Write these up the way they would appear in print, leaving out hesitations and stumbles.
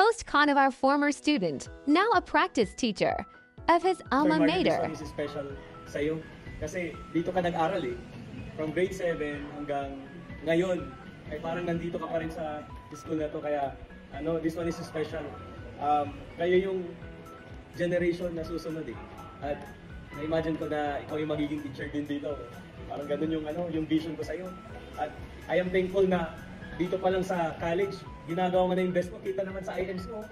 host Con of our former student, now a practice teacher, of his alma Sir Martin, mater. this one is special sa'yo. Kasi dito ka nag-aral eh. From grade 7 hanggang ngayon, ay parang nandito ka pa rin sa school na to. Kaya this one is special. Kayo yung generation na susunod eh. At na-imagine ko na ikaw yung magiging teacher din dito. Parang ganun yung vision ko sa'yo. At I am thankful na dito pa lang sa college, ginagawa mo na yung best mo. Kita naman sa IMs mo,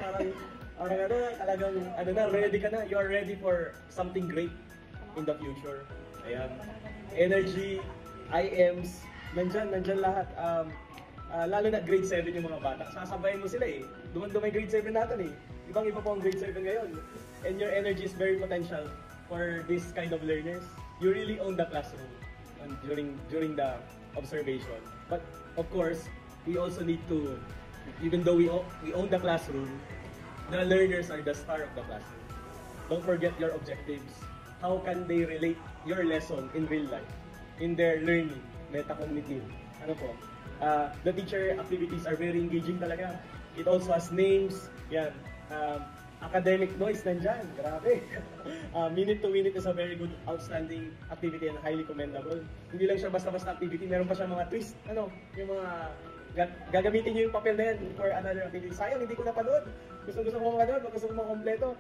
talagang ready ka na. You are ready for something great in the future. Ayan. Energy, IMs, nandyan lahat. Lalo na grade 7 yung mga bata. Sasabayin mo sila eh. Dumay grade 7 natin eh. Ibang-iba po ang grade 7 ngayon. And your energy is very potential for this kind of learners. You really own the classroom during the observation. But of course, we also need to, even though we own the classroom, the learners are the star of the classroom. Don't forget your objectives. How can they relate your lesson in real life, in their learning, meta-cognitive? The teacher activities are very engaging talaga. It also has names. Yan. Academic noise nandyan. Grabe. Minute to minute is a very good, outstanding activity and highly commendable. Hindi lang siya basta-basta activity. Meron pa siya mga twist. Yung mga gagamitin niyo yung papel na yan for another activity. Sayang, hindi ko napanood. Gusto mo manood, gusto mo makompleto.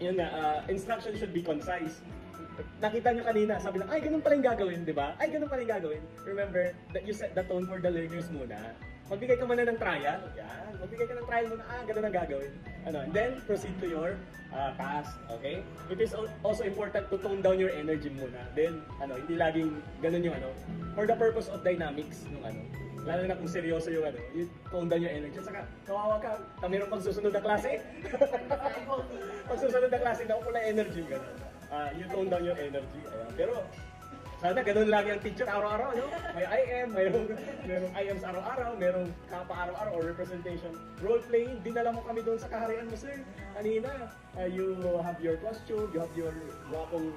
Yun nga, instruction should be concise. Nakita nyo kanina, sabi lang, ay, ganun pala yung gagawin, di ba? Ay, ganun pala yung gagawin. Remember that you set the tone for the learners muna. Magbigay ka muna ng trial. Yan. Magbigay ka ng trial muna, ganun ang gagawin. And then, proceed to your task. Okay? It is also important to tone down your energy muna. Then, hindi laging ganun yung for the purpose of dynamics, lalo na kung seryoso yung you tone down your energy. Saka, kawawa ka, mayroon pang susunod na klase. Pag susunod na klase, naupula energy, gano'n. You tone down your energy. Ayan. Pero, sana ganun lagi ang teacher araw-araw, May IM, mayroong IMs araw-araw, mayroong kapa araw-araw or representation. Role-playing, dinala mo kami doon sa kaharian mo, sir. Kanina, you have your costume, you have your wapong,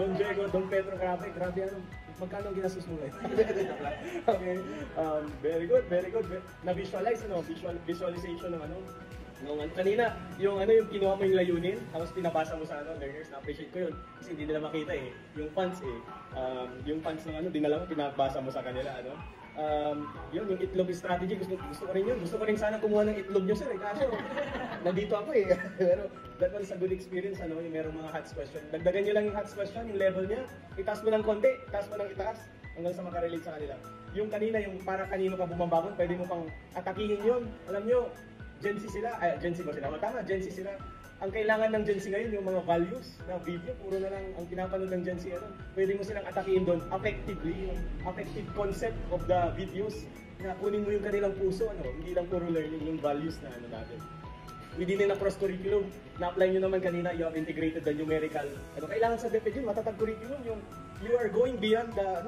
Don Diego, Don Pedro, grabe, magkano ang ginastos mo ngayon? Okay, very good. Na-visualize, visualization ng kanina, yung kinuha mo yung layunin, tapos pinabasa mo sa learners, na-appreciate ko yun. Kasi hindi nila makita eh. Yung funds yung funds ng dinala mo, pinabasa mo sa kanila, yung itlog strategy, gusto ko rin yun. Gusto ko rin sana kumuha ng itlog nyo, sir. Kaso, nandito ako eh. Pero, that was a good experience, yung merong mga HATS question. Dagdagan nyo lang yung HATS question, yung level niya. Itaas mo ng konti, itaas mo ng itaas, hanggang sa makarelate sa kanila. Yung kanina, yung para kanino ka bumabakon, pwede mo pang atakihin yun. Alam nyo, Gen Z sila, Gen Z ba sila? Tama, Gen Z sila. Ang kailangan ng Gen Z ngayon, yung mga values na video, puro na lang ang pinapanood ng Gen Z. Pwede mo silang atakihin doon effectively, yung effective concept of the videos, na kunin mo yung kanilang puso, hindi lang puro learning, yung values na natin. Within na cross-curriculum, na-apply nyo naman kanina, you have integrated the numerical. Kailangan sa DepEd yun, matatag curriculum, yung you are going beyond the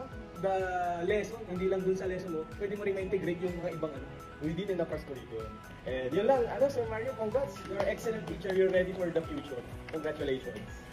lesson, hindi lang dun sa lesson mo, pwede mo rin ma-integrate yung mga ibang within the cross-curriculum. And yun lang, Sir Mario, congrats. You're an excellent teacher, you're ready for the future. Congratulations.